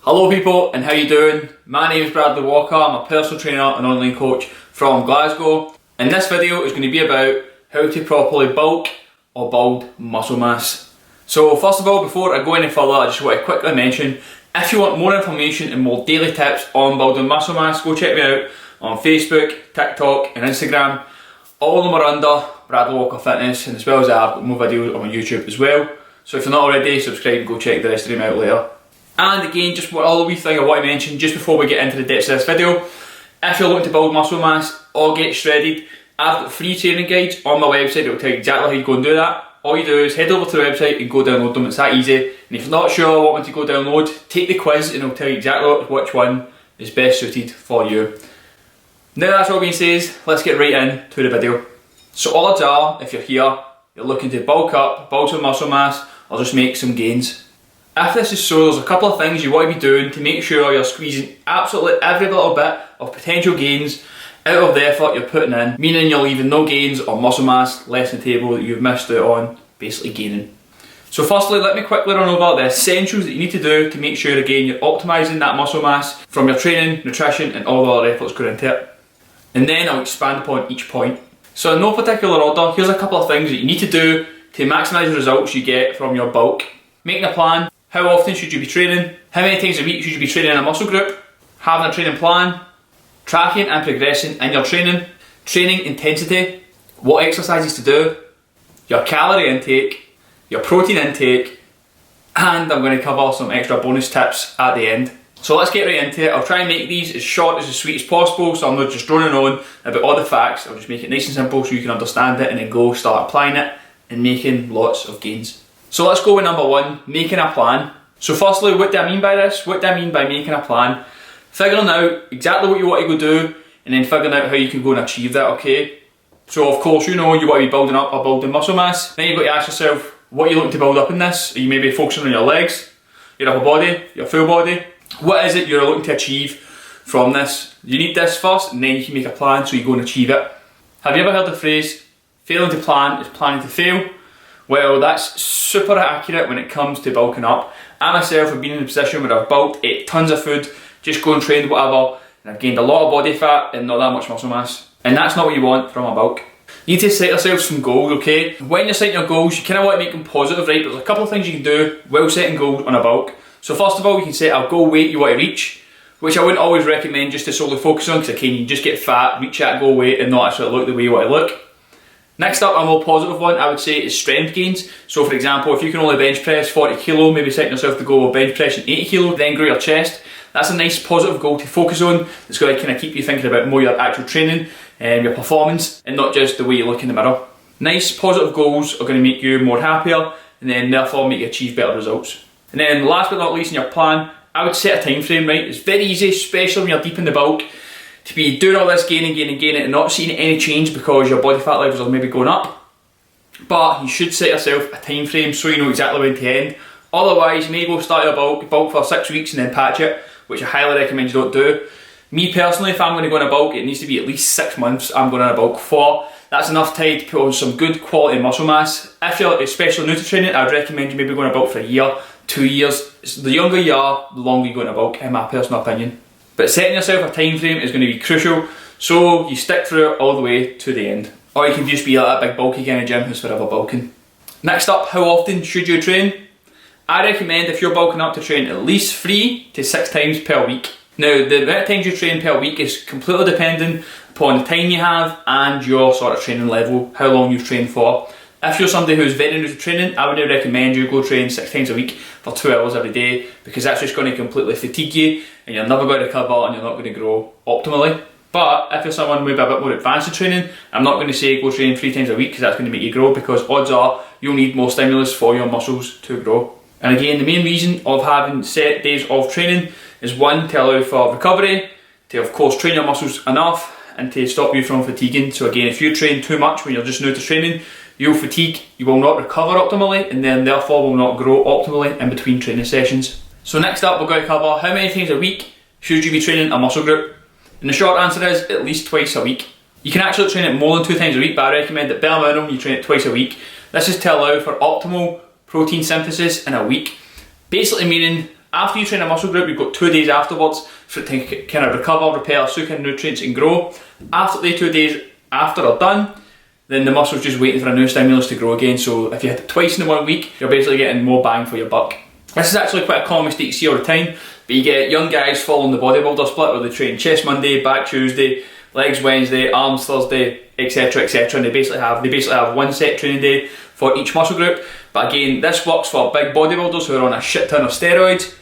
Hello people, and how you doing? My name is Bradleywalkr, I'm a personal trainer and online coach from Glasgow. And this video is going to be about how to properly bulk or build muscle mass. So first of all, before I go any further, I just want to quickly mention, if you want more information and more daily tips on building muscle mass, go check me out on Facebook, TikTok and Instagram. All of them are under Bradleywalkr Fitness, and as well as that, I've got more videos on my YouTube as well. So if you're not already, subscribe and go check the rest of them out later. And again, just one other wee thing I want to mention just before we get into the depths of this video. If you're looking to build muscle mass or get shredded, I've got free training guides on my website that will tell you exactly how you go and do that. All you do is head over to the website and go download them, it's that easy. And if you're not sure what one to go download, take the quiz and it'll tell you exactly which one is best suited for you. Now that's all being said, let's get right into the video. So odds are, if you're here, you're looking to bulk up, build some muscle mass, or just make some gains. If this is so, there's a couple of things you want to be doing to make sure you're squeezing absolutely every little bit of potential gains out of the effort you're putting in, meaning you're leaving no gains or muscle mass left on the table that you've missed out on basically gaining. So firstly, let me quickly run over the essentials that you need to do to make sure again you're optimising that muscle mass from your training, nutrition and all the other efforts going into it. And then I'll expand upon each point. So in no particular order, here's a couple of things that you need to do to maximise the results you get from your bulk. Making a plan. How often should you be training? How many times a week should you be training in a muscle group? Having a training plan, tracking and progressing in your training, training intensity, what exercises to do, your calorie intake, your protein intake, and I'm going to cover some extra bonus tips at the end. So let's get right into it. I'll try and make these as short as sweet as possible, so I'm not just droning on about all the facts. I'll just make it nice and simple so you can understand it and then go start applying it and making lots of gains. So let's go with number one, making a plan. So firstly, what do I mean by this? What do I mean by making a plan? Figuring out exactly what you want to go do and then figuring out how you can go and achieve that, okay? So of course, you know you want to be building up or building muscle mass. Then you've got to ask yourself, what are you looking to build up in this? Are you maybe focusing on your legs, your upper body, your full body? What is it you're looking to achieve from this? You need this first and then you can make a plan so you go and achieve it. Have you ever heard the phrase, failing to plan is planning to fail? Well, that's super accurate when it comes to bulking up. I myself have been in a position where I've bulked, ate tons of food, just go and trained whatever, and I've gained a lot of body fat and not that much muscle mass. And that's not what you want from a bulk. You need to set yourself some goals, okay? When you're setting your goals, you kind of want to make them positive, right? But there's a couple of things you can do while setting goals on a bulk. So first of all, you can set a goal weight you want to reach, which I wouldn't always recommend just to solely focus on, because again, you just get fat, reach that goal weight and not actually look the way you want to look. Next up, a more positive one I would say is strength gains. So for example, if you can only bench press 40 kilo, maybe setting yourself the goal of bench pressing 80 kilo, then grow your chest. That's a nice positive goal to focus on. It's going to kind of keep you thinking about more your actual training and your performance and not just the way you look in the mirror. Nice positive goals are going to make you more happier and then therefore make you achieve better results. And then last but not least in your plan, I would set a time frame, right? It's very easy, especially when you're deep in the bulk, to be doing all this gaining and not seeing any change because your body fat levels are maybe going up. But you should set yourself a time frame so you know exactly when to end. Otherwise, you may go start your bulk for 6 weeks and then patch it, which I highly recommend you don't do. Me personally, if I'm going to go on a bulk, it needs to be at least 6 months I'm going on a bulk for. That's enough time to put on some good quality muscle mass. If you're especially new to training, I would recommend you maybe going on a bulk for a year, 2 years. The younger you are, the longer you go on a bulk, in my personal opinion. But setting yourself a time frame is going to be crucial, so you stick through it all the way to the end. Or you can just be like a big bulky guy in a gym who's forever bulking. Next up, how often should you train? I recommend if you're bulking up to train at least 3 to 6 times per week. Now, the amount of times you train per week is completely dependent upon the time you have and your sort of training level, how long you've trained for. If you're somebody who's very new to training, I would recommend you go train 6 times a week for 2 hours every day, because that's just going to completely fatigue you and you're never going to recover and you're not going to grow optimally. But if you're someone maybe a bit more advanced in training, I'm not going to say go train 3 times a week because that's going to make you grow, because odds are you'll need more stimulus for your muscles to grow. And again, the main reason of having set days of training is one, to allow for recovery, to of course train your muscles enough and to stop you from fatiguing. So again, if you train too much when you're just new to training, you'll fatigue, you will not recover optimally and then therefore will not grow optimally in between training sessions. So next up, we're going to cover how many times a week should you be training a muscle group. And the short answer is at least twice a week. You can actually train it more than 2 times a week, but I recommend that bare minimum you train it twice a week. This is to allow for optimal protein synthesis in a week. Basically meaning After you train a muscle group, you've got 2 days afterwards for it to kind of recover, repair, soak in nutrients and grow. After the 2 days after are done, then the muscle's just waiting for a new stimulus to grow again. So if you hit it twice in the 1 week, you're basically getting more bang for your buck. This is actually quite a common mistake you see all the time, but you get young guys following the bodybuilder split where they train chest Monday, back Tuesday, legs Wednesday, arms Thursday, etc, etc, and they basically have 1 set training day for each muscle group. But again, this works for big bodybuilders who are on a shit ton of steroids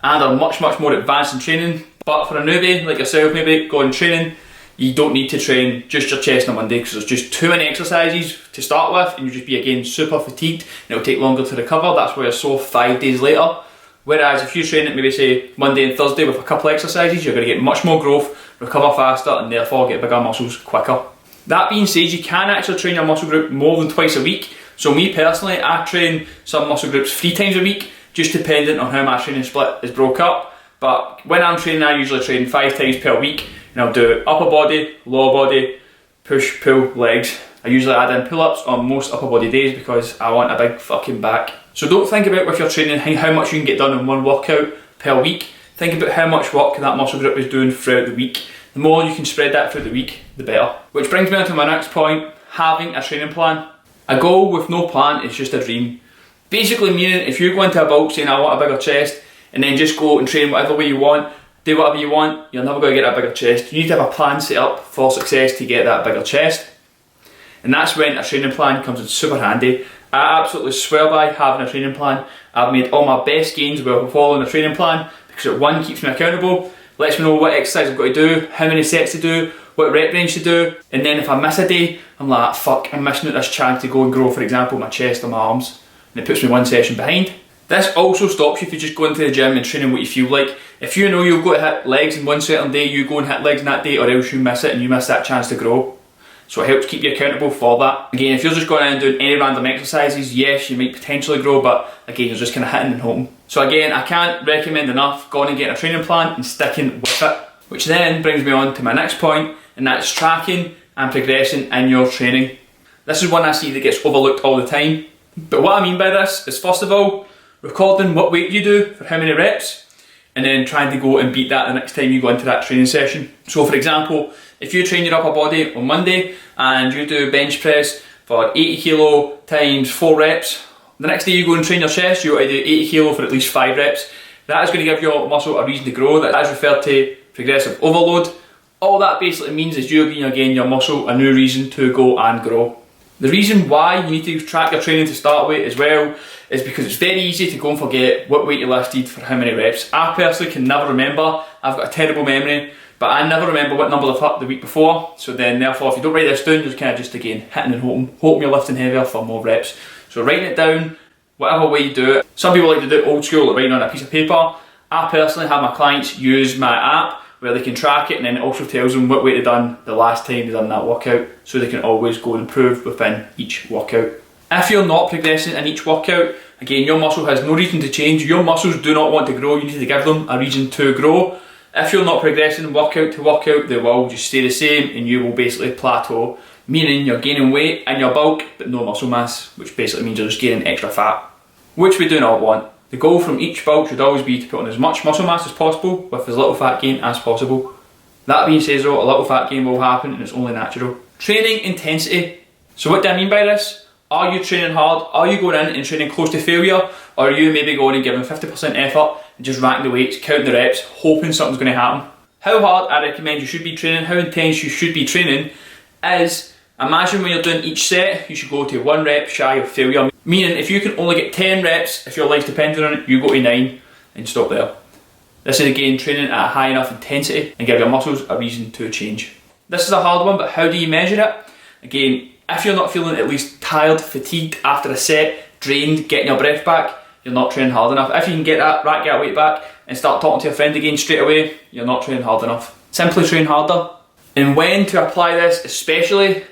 and are much more advanced in training. But for a newbie like yourself, maybe going training, you don't need to train just your chest on Monday because there's just too many exercises to start with and you'll just be again super fatigued and it'll take longer to recover. That's why you're sore 5 days later. Whereas if you train it maybe say Monday and Thursday with a couple of exercises, you're going to get much more growth, recover faster and therefore get bigger muscles quicker. That being said, you can actually train your muscle group more than twice a week. So me personally, I train some muscle groups 3 times a week, just dependent on how my training split is broke up. But when I'm training, I usually train 5 times per week. And I'll do upper body, lower body, push, pull, legs. I usually add in pull-ups on most upper body days because I want a big fucking back. So don't think about with your training how much you can get done in one workout per week. Think about how much work that muscle group is doing throughout the week. The more you can spread that throughout the week, the better. Which brings me on to my next point, having a training plan. A goal with no plan is just a dream. Basically meaning if you go into a bulk saying I want a bigger chest and then just go and train whatever way you want, do whatever you want, you're never going to get a bigger chest. You need to have a plan set up for success to get that bigger chest. And that's when a training plan comes in super handy. I absolutely swear by having a training plan. I've made all my best gains while following a training plan because it one, keeps me accountable, lets me know what exercise I've got to do, how many sets to do, what rep range to do, and then if I miss a day, I'm like, fuck, I'm missing out this chance to go and grow, for example, my chest or my arms, and it puts me 1 session behind. This also stops you if you just go into the gym and training what you feel like. If you know you've got to hit legs in one certain day, you go and hit legs in that day, or else you miss it and you miss that chance to grow. So it helps keep you accountable for that. Again, if you're just going in and doing any random exercises, yes, you might potentially grow, but again, you're just kind of hitting and hoping. So again, I can't recommend enough going and getting a training plan and sticking with it. Which then brings me on to my next point, and that's tracking and progressing in your training. This is one I see that gets overlooked all the time. But what I mean by this is, first of all, recording what weight you do for how many reps, and then trying to go and beat that the next time you go into that training session. So for example, if you train your upper body on Monday and you do bench press for 80 kilo times 4 reps, the next day you go and train your chest, you got to do 80 kilo for at least 5 reps. That is going to give your muscle a reason to grow. That is referred to progressive overload. All that basically means is you're giving again your muscle a new reason to go and grow. The reason why you need to track your training to start with as well is because it's very easy to go and forget what weight you lifted for how many reps. I personally can never remember. I've got a terrible memory, but I never remember what number I've hit the week before. So then therefore if you don't write this down, you're kind of just again hitting and hoping you're lifting heavier for more reps. So writing it down, whatever way you do it. Some people like to do it old school, like writing on a piece of paper. I personally have my clients use my app where they can track it, and then it also tells them what weight they've done the last time they've done that workout, so they can always go and improve within each workout. If you're not progressing in each workout, again, your muscle has no reason to change. Your muscles do not want to grow, you need to give them a reason to grow. If you're not progressing workout to workout, they will just stay the same and you will basically plateau, meaning you're gaining weight in your bulk but no muscle mass, which basically means you're just gaining extra fat, which we do not want. The goal from each bulk should always be to put on as much muscle mass as possible with as little fat gain as possible. That being said though, a little fat gain will happen and it's only natural. Training intensity. So what do I mean by this? Are you training hard? Are you going in and training close to failure? Or are you maybe going and giving 50% effort and just racking the weights, counting the reps, hoping something's going to happen? How hard I recommend you should be training, how intense you should be training is, imagine when you're doing each set, you should go to 1 rep shy of failure. Meaning if you can only get 10 reps, if your life's dependent on it, you go to 9 and stop there. This is again training at a high enough intensity and give your muscles a reason to change. This is a hard one, but how do you measure it? Again, if you're not feeling at least tired, fatigued after a set, drained, getting your breath back, you're not training hard enough. If you can get that weight back and start talking to your friend again straight away, you're not training hard enough. Simply train harder. And when to apply this especially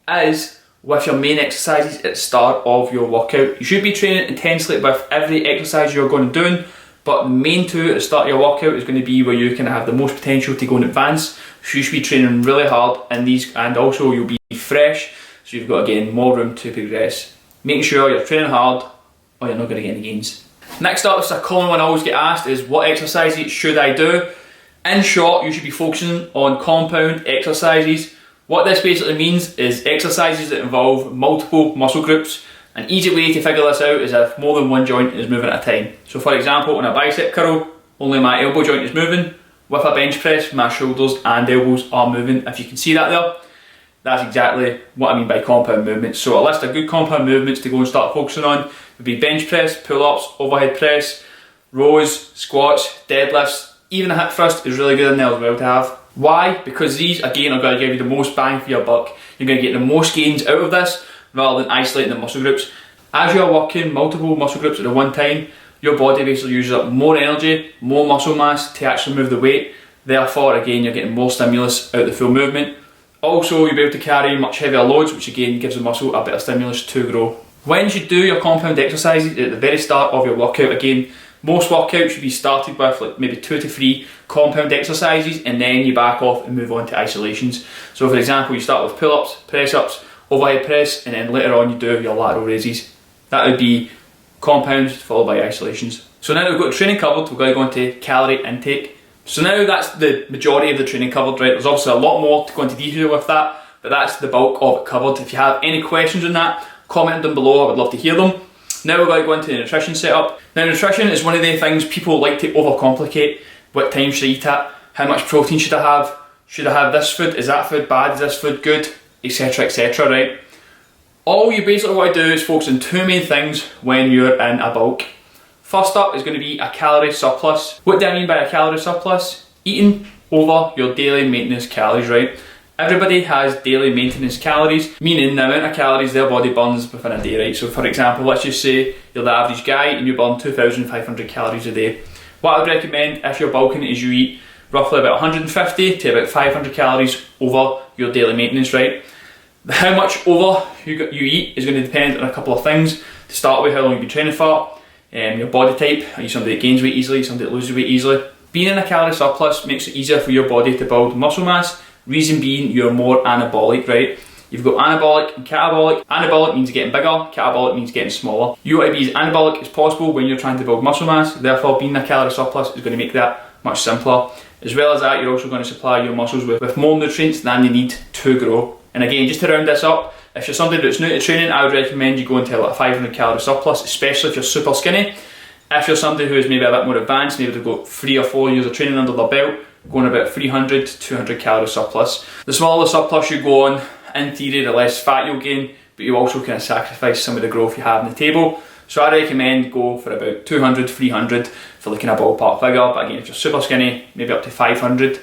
is with your main exercises at the start of your workout. You should be training intensely with every exercise you're going to do, but the main 2 at the start of your workout is going to be where you can have the most potential to go and advance. So you should be training really hard in these, and also you'll be fresh, so you've got again more room to progress. Making sure you're training hard or you're not going to get any gains. Next up, this is a common one I always get asked, is what exercises should I do? In short, you should be focusing on compound exercises. What this basically means is exercises that involve multiple muscle groups. An easy way to figure this out is if more than one joint is moving at a time. So for example, on a bicep curl, only my elbow joint is moving. With a bench press, my shoulders and elbows are moving. If you can see that there, that's exactly what I mean by compound movements. So a list of good compound movements to go and start focusing on would be bench press, pull-ups, overhead press, rows, squats, deadlifts. Even a hip thrust is really good in there as well to have. Why? Because these, again, are going to give you the most bang for your buck. You're going to get the most gains out of this rather than isolating the muscle groups. As you are working multiple muscle groups at one time, your body basically uses up more energy, more muscle mass to actually move the weight. Therefore, again, you're getting more stimulus out of the full movement. Also, you'll be able to carry much heavier loads, which again gives the muscle a bit of stimulus to grow. When you do your compound exercises at the very start of your workout, again, most workouts should be started with like maybe 2 to 3 compound exercises, and then you back off and move on to isolations. So for example, you start with pull-ups, press-ups, overhead press, and then later on you do your lateral raises. That would be compounds followed by isolations. So now that we've got training covered, we're going to go into calorie intake. So now that's the majority of the training covered, right? There's obviously a lot more to go into detail with that, but that's the bulk of it covered. If you have any questions on that, comment them below, I would love to hear them. Now we're going to go into the nutrition setup. Now nutrition is one of the things people like to overcomplicate. What time should I eat at? How much protein should I have? Should I have this food? Is that food bad? Is this food good? Etc, etc, right? All you basically want to do is focus on 2 main things when you're in a bulk. First up is going to be a calorie surplus. What do I mean by a calorie surplus? Eating over your daily maintenance calories, right? Everybody has daily maintenance calories, meaning the amount of calories their body burns within a day, right? So for example, let's just say you're the average guy and you burn 2,500 calories a day. What I would recommend if you're bulking is you eat roughly about 150 to about 500 calories over your daily maintenance, right? How much over you eat is going to depend on a couple of things. To start with, how long you've been training for, your body type. Are you somebody that gains weight easily, somebody that loses weight easily? Being in a calorie surplus makes it easier for your body to build muscle mass. Reason being, you're more anabolic, right? You've got anabolic and catabolic. Anabolic means getting bigger, catabolic means getting smaller. You want to be as anabolic as possible when you're trying to build muscle mass, therefore being in a calorie surplus is going to make that much simpler. As well as that, you're also going to supply your muscles with more nutrients than they need to grow. And again, just to round this up, if you're somebody that's new to training, I would recommend you go into like a 500 calorie surplus, especially if you're super skinny. If you're somebody who is maybe a bit more advanced, maybe they've got 3 or 4 years of training under their belt, going about 300 to 200 calorie surplus. The smaller surplus you go on, in theory, the less fat you'll gain, but you also kind of sacrifice some of the growth you have on the table. So I recommend go for about 200, 300 for the kind of ballpark figure, but again, if you're super skinny, maybe up to 500,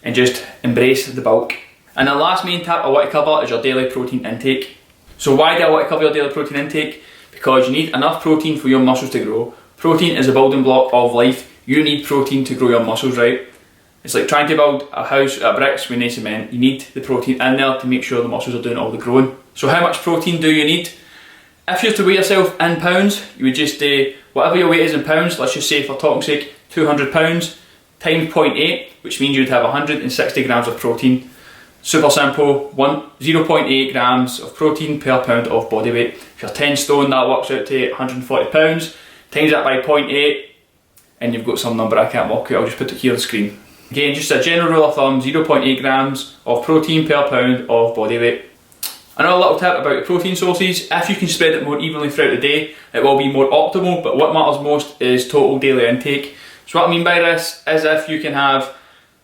and just embrace the bulk. And the last main tip I want to cover is your daily protein intake. So why do I want to cover your daily protein intake? Because you need enough protein for your muscles to grow. Protein is a building block of life. You need protein to grow your muscles, right? It's like trying to build a house out of bricks with no cement. You need the protein in there to make sure the muscles are doing all the growing. So how much protein do you need? If you were to weigh yourself in pounds, you would just do whatever your weight is in pounds, let's just say for talking sake, 200 pounds times 0.8, which means you'd have 160 grams of protein. Super simple, 0.8 grams of protein per pound of body weight. If you're 10 stone, that works out to 140 pounds. Times that by 0.8, and you've got some number I can't work out, I'll just put it here on the screen. Again, just a general rule of thumb, 0.8 grams of protein per pound of body weight. Another little tip about your protein sources, if you can spread it more evenly throughout the day, it will be more optimal, but what matters most is total daily intake. So what I mean by this is if you can have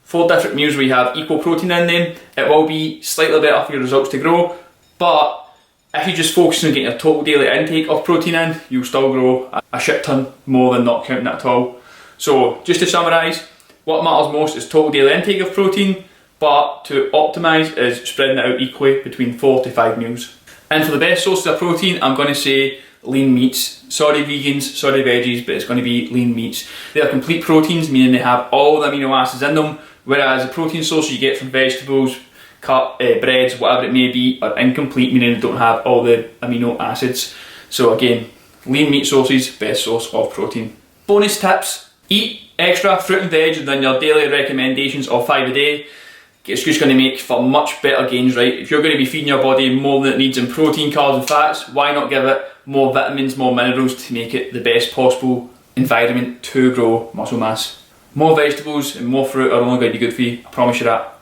4 different meals where you have equal protein in them, it will be slightly better for your results to grow, but if you just focus on getting a total daily intake of protein in, you'll still grow a shit ton more than not counting it at all. So just to summarise, what matters most is total daily intake of protein, but to optimise is spreading it out equally between 4 to 5 meals. And for the best sources of protein, I'm going to say lean meats. Sorry vegans, sorry veggies, but it's going to be lean meats. They are complete proteins, meaning they have all the amino acids in them, whereas the protein sources you get from vegetables, breads, whatever it may be, are incomplete, meaning they don't have all the amino acids. So again, lean meat sources, best source of protein. Bonus tips, eat extra fruit and veg than your daily recommendations of 5 a day. It's just going to make for much better gains, right? If you're going to be feeding your body more than it needs in protein, carbs and fats, why not give it more vitamins, more minerals to make it the best possible environment to grow muscle mass. More vegetables and more fruit are only going to be good for you, I promise you that.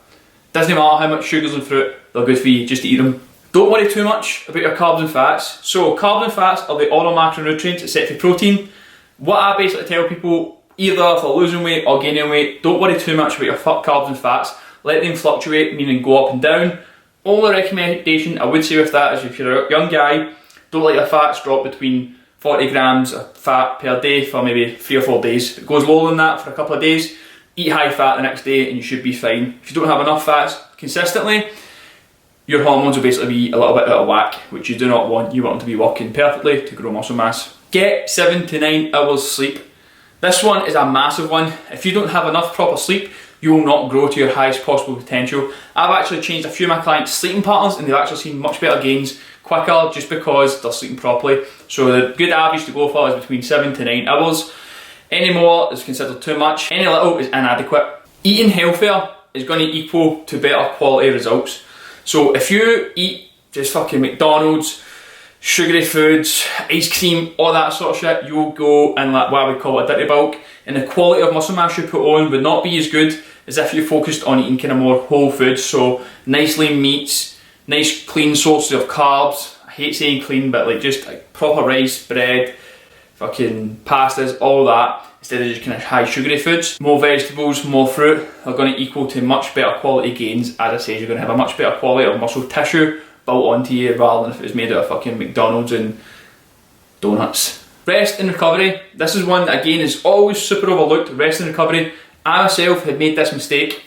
Doesn't matter how much sugars in fruit, they're good for you, just to eat them. Don't worry too much about your carbs and fats. So carbs and fats are the oral macronutrients except for protein. What I basically tell people, either if they're losing weight or gaining weight, don't worry too much about your carbs and fats. Let them fluctuate, meaning go up and down. Only recommendation I would say with that is if you're a young guy, don't let your fats drop between 40 grams of fat per day for maybe 3 or 4 days. If it goes lower than that for a couple of days, eat high fat the next day and you should be fine. If you don't have enough fats consistently, your hormones will basically be a little bit out of whack, which you do not want. You want them to be working perfectly to grow muscle mass. Get 7 to 9 hours sleep. This one is a massive one. If you don't have enough proper sleep, you will not grow to your highest possible potential. I've actually changed a few of my clients' sleeping patterns and they've actually seen much better gains quicker just because they're sleeping properly. So the good average to go for is between 7 to 9 hours. Any more is considered too much, any little is inadequate. Eating healthier is going to equal to better quality results. So if you eat just fucking McDonald's, sugary foods, ice cream, all that sort of shit, you'll go in like what we call a dirty bulk, and the quality of muscle mass you put on would not be as good as if you focused on eating kind of more whole foods. So nice lean meats, nice clean sources of carbs. I hate saying clean, but like just like proper rice, bread, fucking pastas, all that, instead of just kind of high sugary foods. More vegetables, more fruit are going to equal to much better quality gains. As I say, you're going to have a much better quality of muscle tissue built onto you rather than if it was made out of fucking McDonald's and donuts. Rest and recovery. This is one that again is always super overlooked. Rest and recovery. I myself had made this mistake.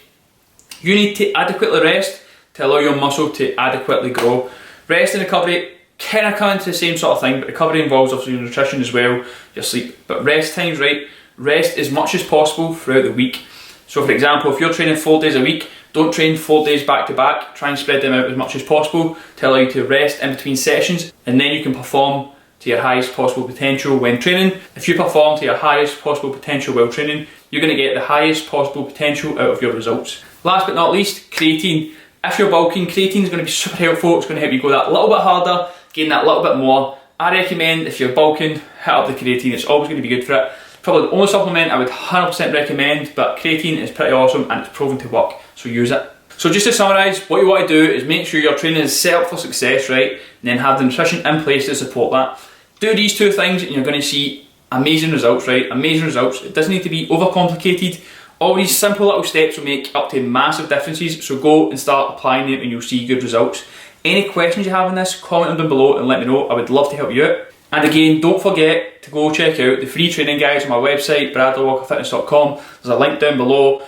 You need to adequately rest to allow your muscle to adequately grow. Rest and recovery kind of come into the same sort of thing, but recovery involves obviously your nutrition as well, your sleep. But rest times, right? Rest as much as possible throughout the week. So for example, if you're training 4 days a week, don't train 4 days back to back. Try and spread them out as much as possible to allow you to rest in between sessions, and then you can perform to your highest possible potential when training. If you perform to your highest possible potential while training, you're going to get the highest possible potential out of your results. Last but not least, creatine. If you're bulking, creatine is going to be super helpful. It's going to help you go that little bit harder, gain that little bit more. I recommend if you're bulking, hit up the creatine. It's always going to be good for it. Probably the only supplement I would 100% recommend, but creatine is pretty awesome and it's proven to work, so use it. So just to summarise, what you want to do is make sure your training is set up for success, right? And then have the nutrition in place to support that. Do these 2 things and you're going to see amazing results, right? Amazing results. It doesn't need to be overcomplicated. All these simple little steps will make up to massive differences, so go and start applying them and you'll see good results. Any questions you have on this, comment them down below and let me know. I would love to help you out. And again, don't forget to go check out the free training guides on my website, bradleywalkrfitness.com. There's a link down below.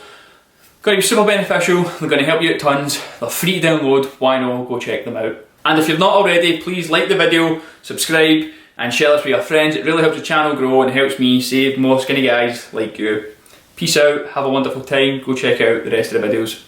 Going to be super beneficial, they're going to help you out tons, they're free to download, why not, go check them out. And if you've not already, please like the video, subscribe and share this with your friends. It really helps the channel grow and helps me save more skinny guys like you. Peace out, have a wonderful time, go check out the rest of the videos.